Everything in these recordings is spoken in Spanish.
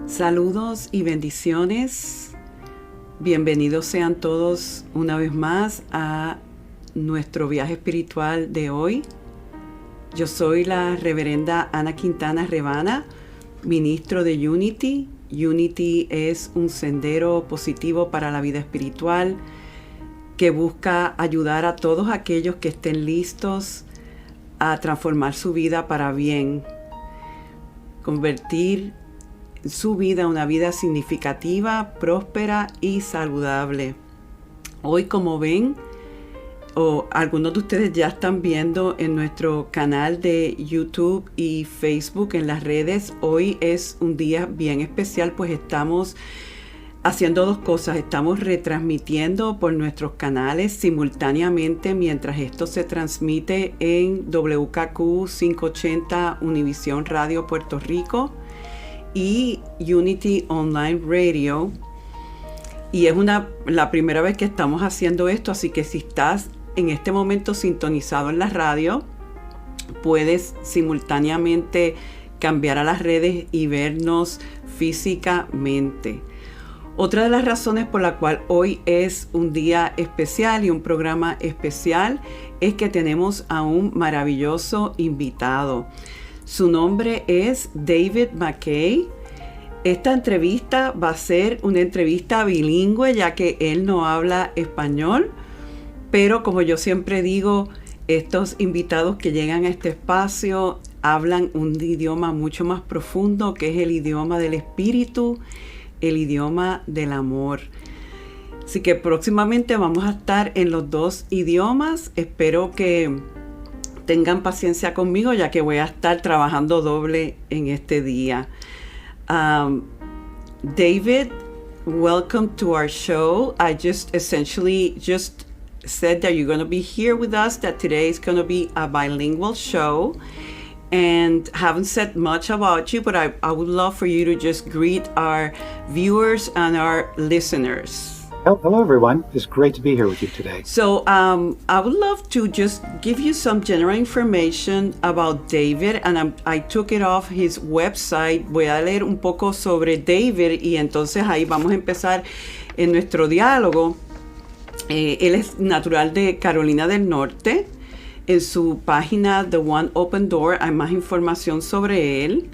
Saludos y bendiciones. Bienvenidos sean todos una vez más a nuestro viaje espiritual de hoy. Yo soy la reverenda Ana Quintana RevAna, ministro de Unity. Unity es un sendero positivo para la vida espiritual que busca ayudar a todos aquellos que estén listos a transformar su vida para bien, convertir su vida una vida significativa, próspera y saludable. Hoy, como ven, o algunos de ustedes ya están viendo en nuestro canal de YouTube y Facebook en las redes, hoy es un día bien especial, pues estamos haciendo dos cosas. Estamos retransmitiendo por nuestros canales simultáneamente mientras esto se transmite en WKQ 580 Univisión Radio Puerto Rico y Unity Online Radio. Y es la primera vez que estamos haciendo esto, así que si estás en este momento sintonizado en la radio, puedes simultáneamente cambiar a las redes y vernos físicamente. Otra de las razones por la cual hoy es un día especial y un programa especial es que tenemos a un maravilloso invitado. Su nombre es David McKay. Esta entrevista va a ser una entrevista bilingüe, ya que él no habla español, pero como yo siempre digo, estos invitados que llegan a este espacio hablan un idioma mucho más profundo, que es el idioma del espíritu, el idioma del amor. Así que próximamente vamos a estar en los dos idiomas. Espero que tengan paciencia conmigo, ya que voy a estar trabajando doble en este día. David, welcome to our show. I essentially said that you're going to be here with us, that today is going to be a bilingual show, and haven't said much about you, but I would love for you to just greet our viewers and our listeners. Hello, everyone. It's great to be here with you today. So I would love to just give you some general information about David, and I took it off his website. Voy a leer un poco sobre David y entonces ahí vamos a empezar en nuestro diálogo. Él es natural de Carolina del Norte. En su página The One Open Door hay más información sobre él.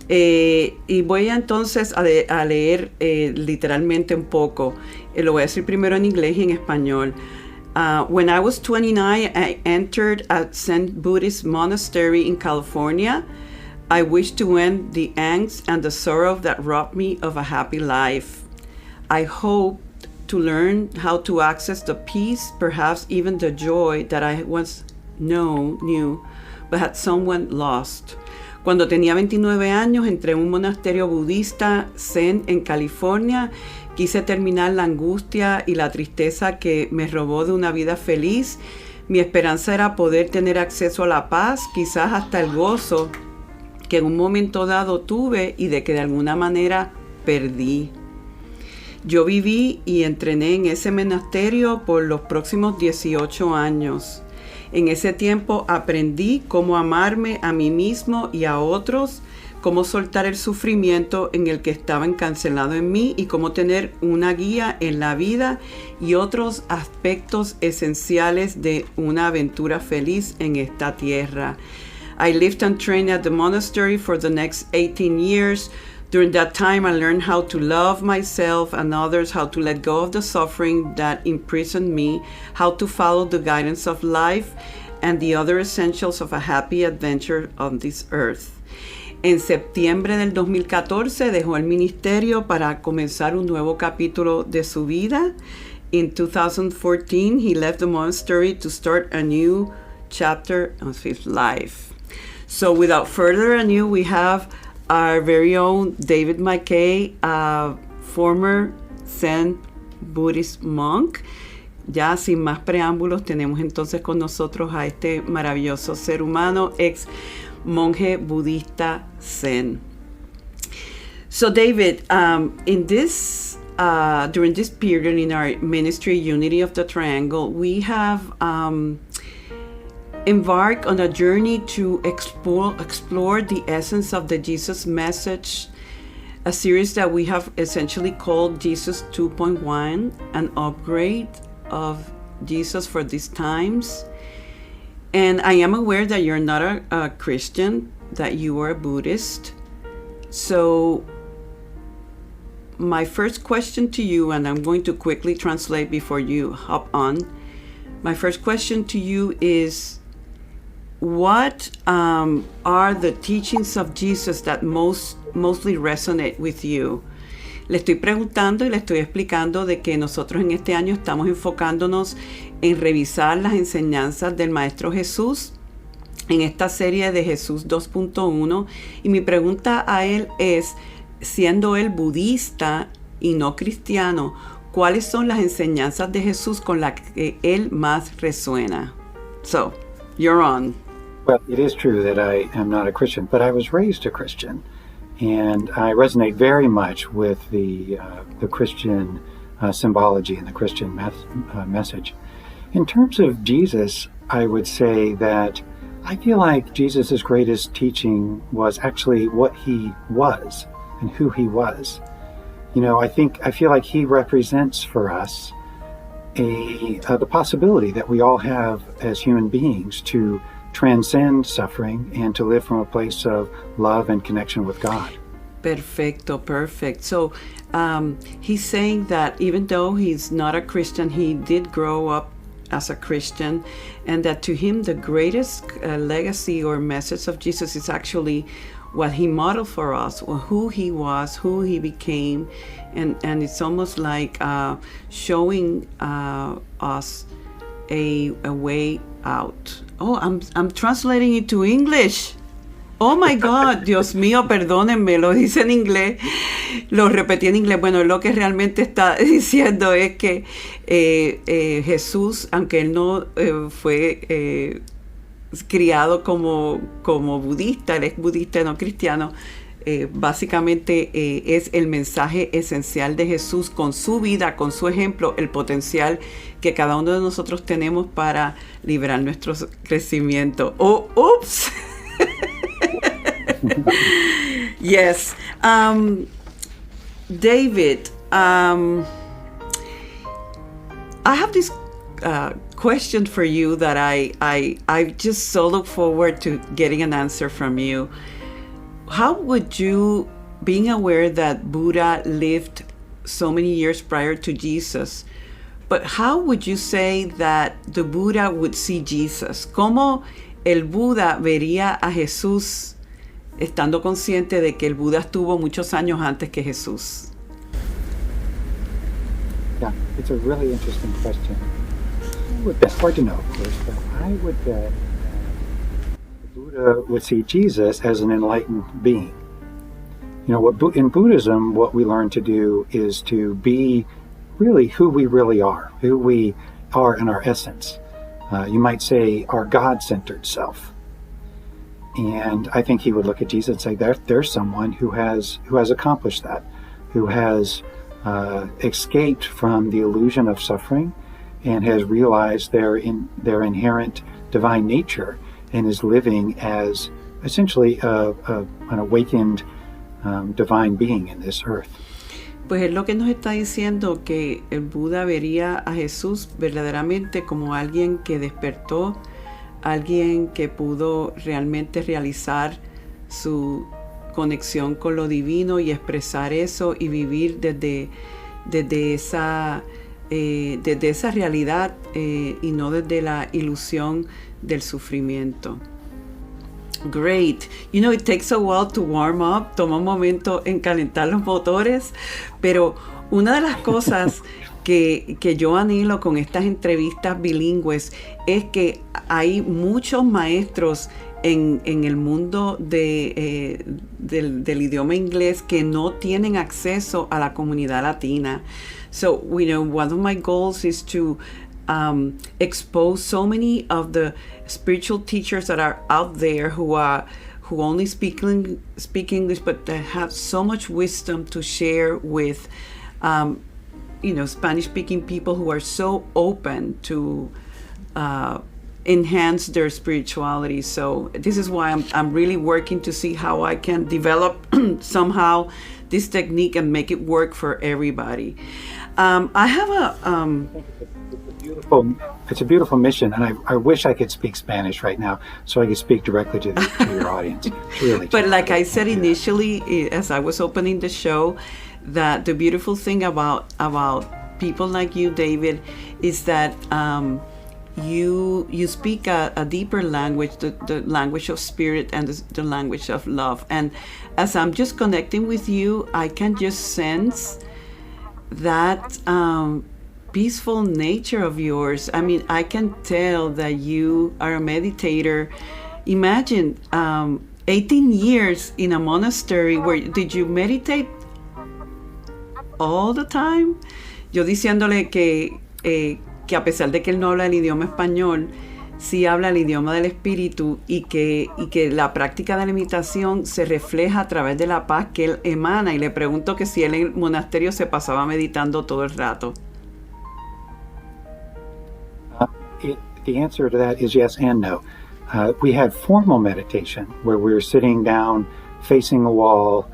Y voy entonces a leer literalmente un poco. Lo voy a decir primero en inglés y en español. When I was 29, I entered a Zen Buddhist monastery in California. I wished to end the angst and the sorrow that robbed me of a happy life. I hoped to learn how to access the peace, perhaps even the joy that I once knew, but had somewhat lost. Cuando tenía 29 años, entré en un monasterio budista Zen en California. Quise terminar la angustia y la tristeza que me robó de una vida feliz. Mi esperanza era poder tener acceso a la paz, quizás hasta el gozo que en un momento dado tuve y de que de alguna manera perdí. Yo viví y entrené en ese monasterio por los próximos 18 años. En ese tiempo aprendí cómo amarme a mí mismo y a otros, cómo soltar el sufrimiento en el que estaba encarcelado en mí y cómo tener una guía en la vida y otros aspectos esenciales de una aventura feliz en esta tierra. I lived and trained at the monastery for the next 18 years. During that time, I learned how to love myself and others, how to let go of the suffering that imprisoned me, how to follow the guidance of life, and the other essentials of a happy adventure on this earth. En septiembre del 2014 dejó el ministerio para comenzar un nuevo capítulo de su vida. In 2014, he left the monastery to start a new chapter of his life. So without further ado, we have our very own David McKay, a former Zen Buddhist monk. Ya sin más preámbulos, tenemos entonces con nosotros a este maravilloso ser humano, ex monje budista Zen. So David, during this period in our ministry, Unity of the Triangle, we have embarked on a journey to explore the essence of the Jesus message a series that we have essentially called Jesus 2.1, an upgrade of Jesus for these times. And I am aware that you're not a Christian, that you are a Buddhist. So my first question to you, and I'm going to quickly translate before you hop on. My first question to you is, what are the teachings of Jesus that mostly resonate with you? Le estoy preguntando y le estoy explicando de que nosotros en este año estamos enfocándonos en revisar las enseñanzas del Maestro Jesús en esta serie de Jesús 2.1, y mi pregunta a él es, siendo él budista y no cristiano, ¿cuáles son las enseñanzas de Jesús con las que él más resuena? So, you're on. Well, it is true that I am not a Christian, but I was raised a Christian, and I resonate very much with the Christian symbology and the Christian message. In terms of Jesus, I would say that I feel like Jesus' greatest teaching was actually what he was and who he was. You know, I feel like he represents for us the possibility that we all have as human beings to transcend suffering and to live from a place of love and connection with God. Perfecto, perfect. So he's saying that even though he's not a Christian, he did grow up as a Christian, and that to him the greatest legacy or message of Jesus is actually what he modeled for us, or who he was, who he became, and it's almost like showing us a way out. Oh, I'm translating it to English. Oh my God, Dios mío, perdónenme, lo dice en inglés, lo repetí en inglés. Bueno, lo que realmente está diciendo es que Jesús, aunque él no fue criado como budista, él es budista y no cristiano, básicamente es el mensaje esencial de Jesús con su vida, con su ejemplo, el potencial que cada uno de nosotros tenemos para liberar nuestro crecimiento. Oh, oops. Yes. David, I have this question for you that I just so look forward to getting an answer from you. How would you, being aware that Buddha lived so many years prior to Jesus, but how would you say that the Buddha would see Jesus? ¿Cómo el Buda vería a Jesús estando consciente de que el Buda estuvo muchos años antes que Jesús? Yeah, it's a really interesting question. It's hard to know, of course, but I would bet the Buddha would see Jesus as an enlightened being. You know, in Buddhism, what we learn to do is to be really who we really are, who we are in our essence. You might say our God-centered self. And I think he would look at Jesus and say, there's someone who has accomplished that, who has escaped from the illusion of suffering and has realized their inherent divine nature and is living as essentially an awakened divine being in this earth. Pues es lo que nos está diciendo, que el Buda vería a Jesús verdaderamente como alguien que despertó, alguien que pudo realmente realizar su conexión con lo divino y expresar eso y vivir desde esa realidad y no desde la ilusión del sufrimiento. Great. You know, it takes a while to warm up. Toma un momento en calentar los motores, pero una de las cosas que yo anhelo con estas entrevistas bilingües es que hay muchos maestros en el mundo del idioma inglés que no tienen acceso a la comunidad latina. So, you know, one of my goals is to expose so many of the spiritual teachers that are out there who only speak English, but that have so much wisdom to share with Spanish-speaking people who are so open to enhance their spirituality. So this is why I'm really working to see how I can develop somehow this technique and make it work for everybody. I have it's a beautiful mission, and I wish I could speak Spanish right now so I could speak directly to your audience. Really, but like I said initially, as I was opening the show, that the beautiful thing about people like you, David, is that you speak a deeper language, the language of spirit and the language of love. And as I'm just connecting with you, I can just sense that peaceful nature of yours. I mean, I can tell that you are a meditator. Imagine 18 years in a monastery. Did you meditate all the time? Yo diciéndole que a pesar de que él no habla el idioma español, sí habla el idioma del espíritu y que la práctica de la meditación se refleja a través de la paz que él emana. Y le pregunto que si él en el monasterio se pasaba meditando todo el rato. The answer to that is yes and no. We had formal meditation where we were sitting down, facing a wall,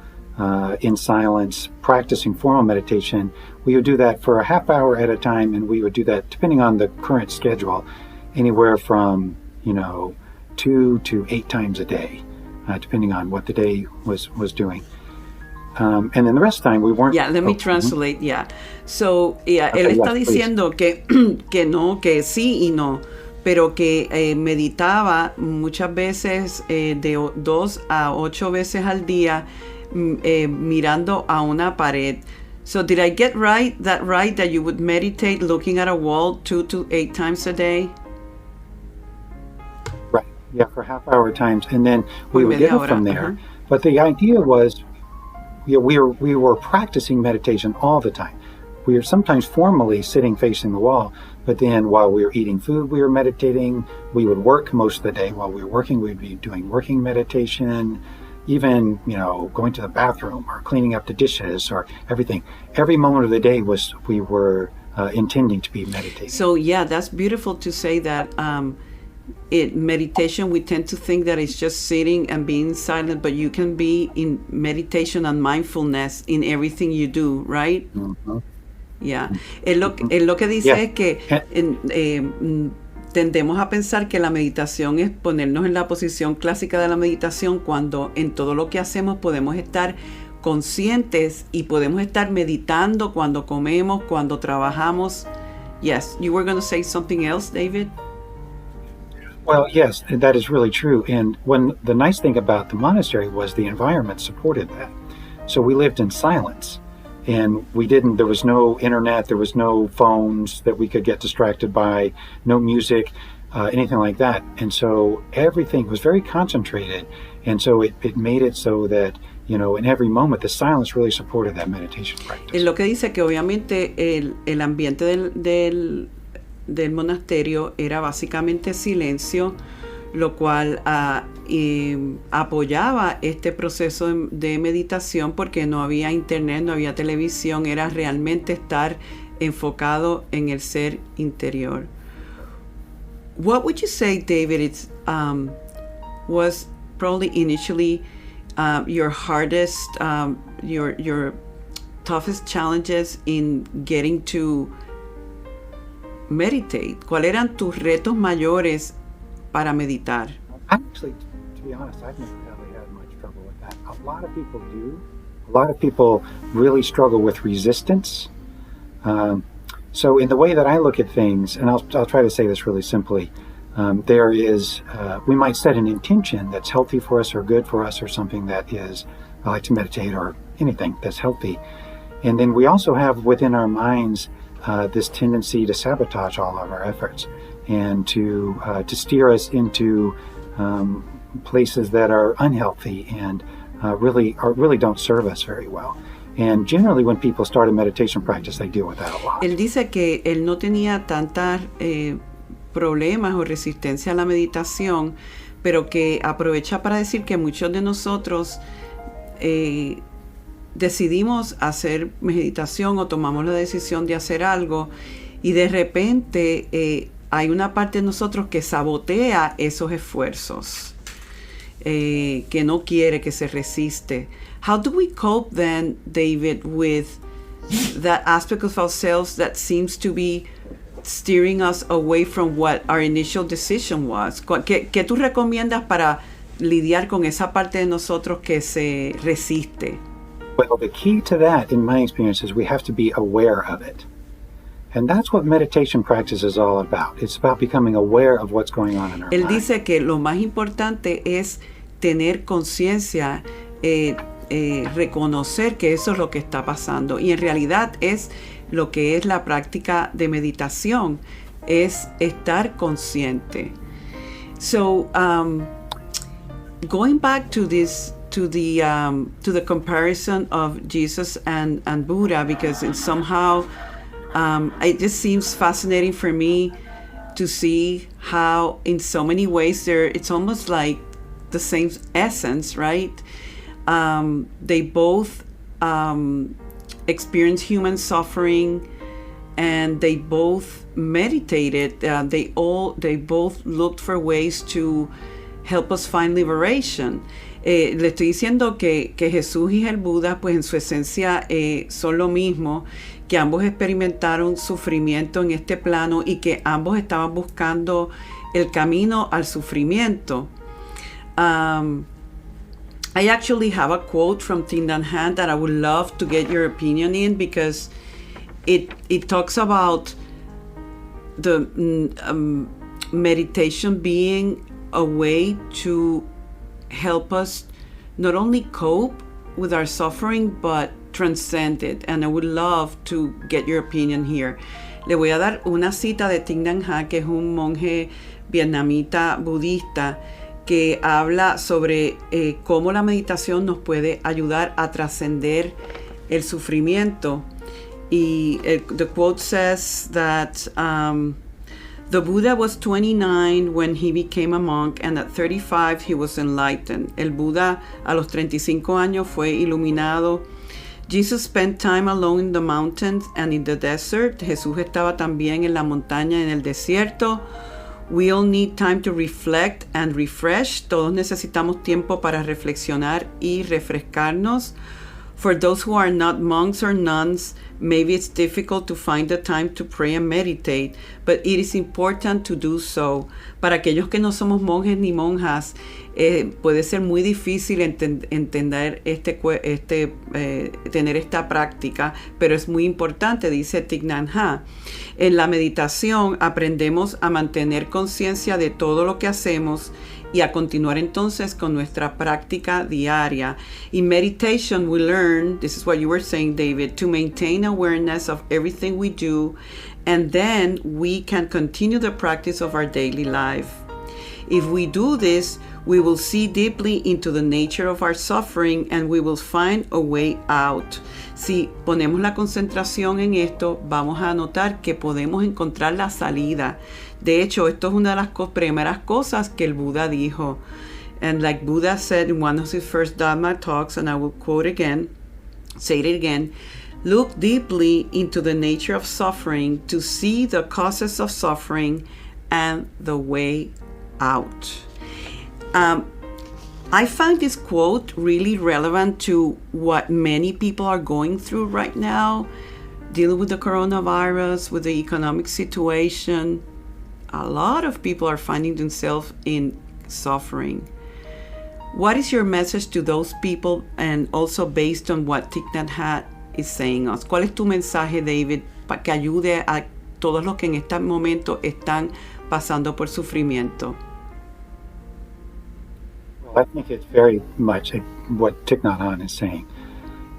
in silence, practicing formal meditation. We would do that for a half hour at a time, and we would do that, depending on the current schedule, anywhere from 2 to 8 times a day, depending on what the day was doing. And then the rest of the time we weren't. Yeah, let me translate. Mm-hmm. Yeah. So, él está diciendo que no, que sí y no, pero que meditaba muchas veces de 2 a 8 veces al día mirando a una pared. So did I get that you would meditate looking at a wall 2 to 8 times a day? Right. Yeah, for half-hour times, and then we would get it from there. Uh-huh. But the idea was, we were practicing meditation all the time. We were sometimes formally sitting facing the wall, but then while we were eating food, we were meditating. We would work most of the day. While we were working, we'd be doing working meditation, even, going to the bathroom or cleaning up the dishes or everything. Every moment of the day we were intending to be meditating. So yeah, that's beautiful to say that meditation, we tend to think that it's just sitting and being silent, but you can be in meditation and mindfulness in everything you do, right? Mm-hmm. Yeah. Él lo que dice es que tendemos a pensar que la meditación es ponernos en la posición clásica de la meditación, cuando en todo lo que hacemos podemos estar conscientes y podemos estar meditando cuando comemos, cuando trabajamos. Yes, you were going to say something else, David? Well, yes, that is really true. And the nice thing about the monastery was the environment supported that. So we lived in silence, and there was no internet, there was no phones that we could get distracted by, no music, anything like that. And so everything was very concentrated. And so it made it so that, in every moment, the silence really supported that meditation practice. Es lo que dice que obviamente el ambiente del monasterio era básicamente silencio, lo cual apoyaba este proceso de meditación, porque no había internet, no había televisión, era realmente estar enfocado en el ser interior. What would you say, David, was probably initially your hardest, your toughest challenges in getting to meditate? ¿Cuáles eran tus retos mayores para meditar? Actually, to be honest, I've never really had much trouble with that. A lot of people do. A lot of people really struggle with resistance. So in the way that I look at things, and I'll try to say this really simply, there is, we might set an intention that's healthy for us or good for us, or something that is, I like to meditate, or anything that's healthy. And then we also have within our minds this tendency to sabotage all of our efforts, and to steer us into places that are unhealthy and really don't serve us very well. And generally, when people start a meditation practice, they deal with that a lot. Él dice que él no tenía tantas problemas o resistencia a la meditación, pero que aprovecha para decir que muchos de nosotros decidimos hacer meditación o tomamos la decisión de hacer algo, y de repente hay una parte de nosotros que sabotea esos esfuerzos, que no quiere, que se resiste. How do we cope then, David, with that aspect of ourselves that seems to be steering us away from what our initial decision was? ¿Qué tú recomiendas para lidiar con esa parte de nosotros que se resiste? Well, the key to that, in my experience, is we have to be aware of it. And that's what meditation practice is all about. It's about becoming aware of what's going on in our Él mind. dice que lo más importante es tener conciencia, reconocer que eso es lo que está pasando. Y en realidad es lo que es la práctica de meditación, es estar consciente. So, going back to this, to the comparison of Jesus and Buddha, because it's somehow it just seems fascinating for me to see how in so many ways it's almost like the same essence, right? They both experienced human suffering, and they both meditated. They both looked for ways to help us find liberation. Le estoy diciendo que Jesús y el Buda, pues en su esencia son lo mismo, que ambos experimentaron sufrimiento en este plano y que ambos estaban buscando el camino al sufrimiento. I actually have a quote from Thich Nhat Hanh that I would love to get your opinion in, because it talks about the meditation being a way to help us not only cope with our suffering but transcend it. And I would love to get your opinion here. Le voy a dar una cita de Thich Nhat Hanh, que es un monje vietnamita budista, que habla sobre cómo la meditación nos puede ayudar a trascender el sufrimiento. Y the quote says that the Buddha was 29 when he became a monk, and at 35 he was enlightened. El Buda a los 35 años fue iluminado. Jesus spent time alone in the mountains and in the desert. Jesús estaba también en la montaña y en el desierto. We all need time to reflect and refresh. Todos necesitamos tiempo para reflexionar y refrescarnos. For those who are not monks or nuns, maybe it's difficult to find the time to pray and meditate, but it is important to do so. Para aquellos que no somos monjes ni monjas, puede ser muy difícil entender tener esta práctica, pero es muy importante, dice Thich Nhat Hanh. En la meditación aprendemos a mantener conciencia de todo lo que hacemos y a continuar entonces con nuestra práctica diaria. In meditation we learn, this is what you were saying, David, to maintain awareness of everything we do, and then we can continue the practice of our daily life. If we do this, we will see deeply into the nature of our suffering and we will find a way out. Si ponemos la concentración en esto, vamos a notar que podemos encontrar la salida. De hecho, esto es una de las primeras cosas que el Buda dijo. And like Buddha said in one of his first Dharma talks, and I will say it again, look deeply into the nature of suffering to see the causes of suffering and the way out. I find this quote really relevant to what many people are going through right now, dealing with the coronavirus, with the economic situation. A lot of people are finding themselves in suffering. What is your message to those people, and also based on what Thich Nhat Hanh is saying us? ¿Cuál es tu mensaje, David, para que ayude a todos los que en este momento están pasando por sufrimiento? I think it's very much what Thich Nhat Hanh is saying.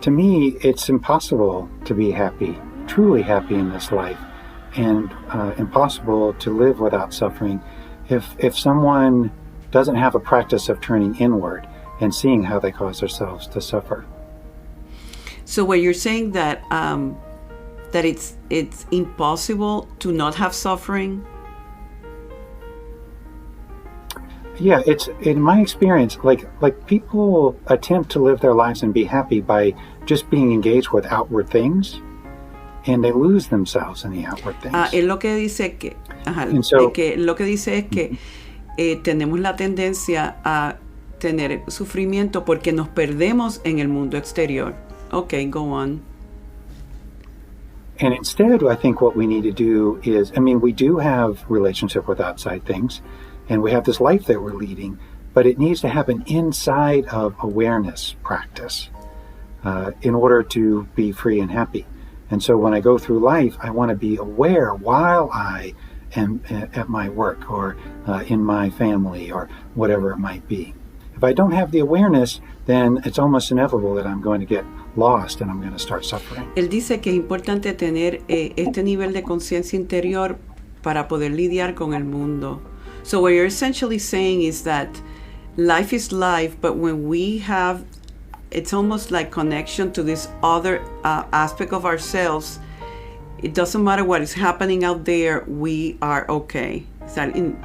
To me, it's impossible to be happy, truly happy in this life, and impossible to live without suffering if someone doesn't have a practice of turning inward and seeing how they cause themselves to suffer. So what you're saying that it's impossible to not have suffering? Yeah, it's in my experience, like people attempt to live their lives and be happy by just being engaged with outward things, and they lose themselves in the outward things. Es lo que dice que Ajá, And so, que lo que dice es que tenemos la tendencia a tener sufrimiento porque nos perdemos en el mundo exterior. Okay, go on. and instead, I think what we need to do is, I mean, we do have relationship with outside things, and we have this life that we're leading, but it needs to happen inside of awareness practice in order to be free and happy. And so when I go through life, I want to be aware while I am at my work or in my family or whatever it might be. If I don't have the awareness, then it's almost inevitable that I'm going to get lost and I'm going to start suffering. Él dice que es importante tener este nivel de conciencia interior para poder lidiar con el mundo. So what you're essentially saying is that life is life, but when we have, it's almost like connection to this other aspect of ourselves, it doesn't matter what is happening out there, we are okay. Yeah.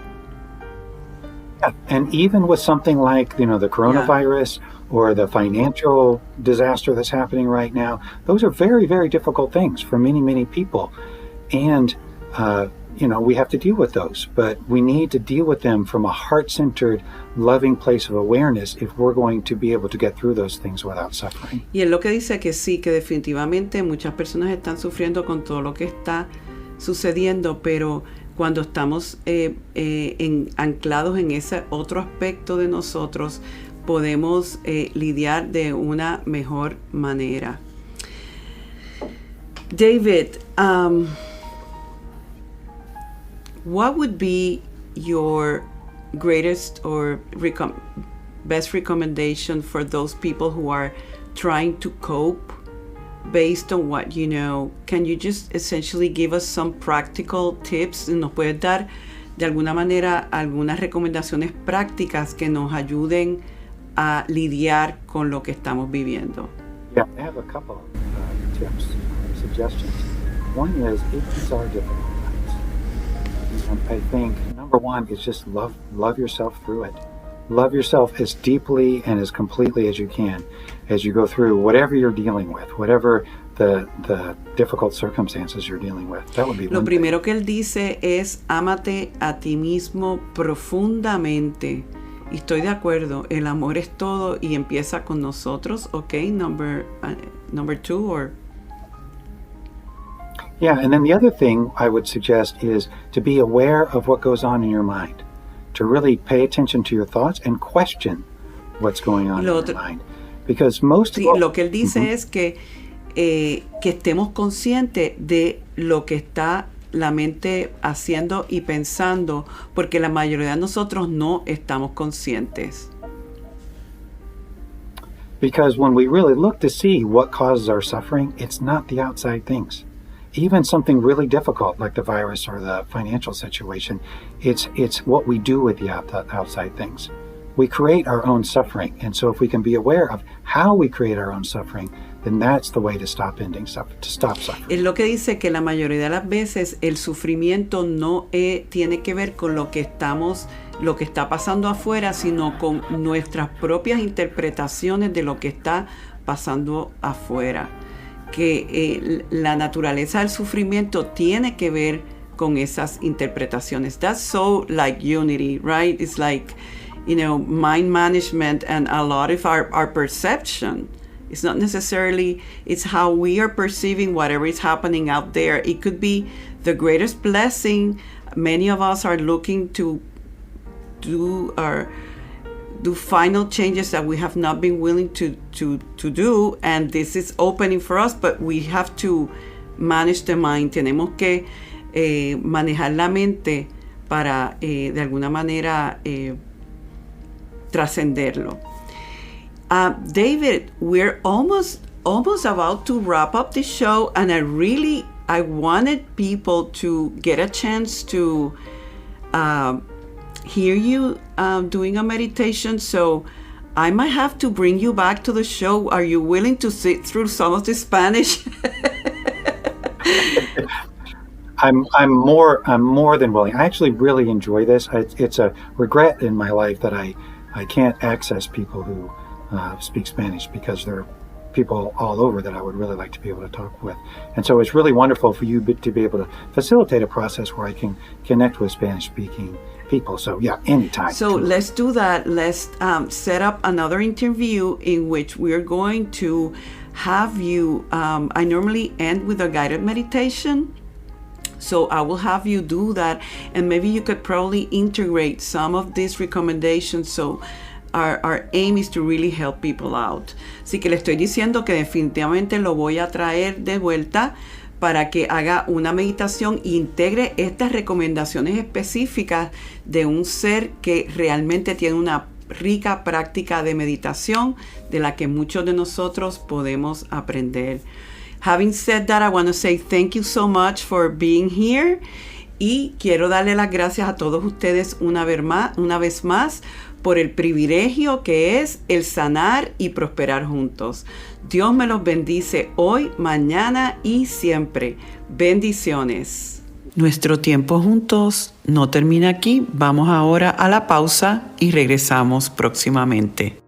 And even with something like, the coronavirus or the financial disaster that's happening right now, those are very, very difficult things for many, many people. And, we have to deal with those, but we need to deal with them from a heart-centered, loving place of awareness if we're going to be able to get through those things without suffering. Y él lo que dice que sí, que definitivamente muchas personas están sufriendo con todo lo que está sucediendo, pero cuando estamos anclados en ese otro aspecto de nosotros, podemos lidiar de una mejor manera. David, what would be your greatest or best recommendation for those people who are trying to cope based on what you know? Can you just essentially give us some practical tips? ¿Nos puedes dar de alguna manera algunas recomendaciones prácticas que nos ayuden a lidiar con lo que estamos viviendo? Yeah, I have a couple tips or suggestions. One is, these are difficult times. And I think number one is just love yourself through it. Love yourself as deeply and as completely as you can as you go through whatever you're dealing with, whatever the difficult circumstances you're dealing with. That would be Lo one primero thing. que él dice es ámate a ti mismo profundamente. Y estoy de acuerdo, el amor es todo y empieza con nosotros, okay? Number two, or Yeah, and then the other thing I would suggest is to be aware of what goes on in your mind, to really pay attention to your thoughts and question what's going on in your mind. Because most sí, lo que él dice es que estemos conscientes de lo que está la mente haciendo y pensando, porque la mayoría de nosotros no estamos conscientes. Because when we really look to see what causes our suffering, it's not the outside things. Even something really difficult like the virus or the financial situation, it's what we do with the outside things. We create our own suffering. And so if we can be aware of how we create our own suffering, then that's the way to stop suffering. Es lo que dice que la mayoría de las veces el sufrimiento no tiene que ver con lo que está pasando afuera, sino con nuestras propias interpretaciones de lo que está pasando afuera. Que la naturaleza del sufrimiento tiene que ver con esas interpretaciones. That's so like unity, right? It's like, mind management and a lot of our perception. It's not necessarily, it's how we are perceiving whatever is happening out there. It could be the greatest blessing. Many of us are looking to do final changes that we have not been willing to do, and this is opening for us, but we have to manage the mind. Tenemos que manejar la mente para de alguna manera trascenderlo. David, we're almost about to wrap up the show, and I wanted people to get a chance to hear you doing a meditation, so I might have to bring you back to the show. Are you willing to sit through some of the Spanish? I'm more than willing. I actually really enjoy this. It's a regret in my life that I can't access people who speak Spanish because they're people all over that I would really like to be able to talk with. And so it's really wonderful for you to be able to facilitate a process where I can connect with Spanish-speaking people. So yeah, anytime. So let's do that. Let's set up another interview in which we're going to have you, I normally end with a guided meditation. So I will have you do that, and maybe you could probably integrate some of these recommendations. So our aim is to really help people out. Así que le estoy diciendo que definitivamente lo voy a traer de vuelta para que haga una meditación e integre estas recomendaciones específicas de un ser que realmente tiene una rica práctica de meditación de la que muchos de nosotros podemos aprender. Having said that, I want to say thank you so much for being here. Y quiero darle las gracias a todos ustedes una vez más por el privilegio que es el sanar y prosperar juntos. Dios me los bendice hoy, mañana y siempre. Bendiciones. Nuestro tiempo juntos no termina aquí. Vamos ahora a la pausa y regresamos próximamente.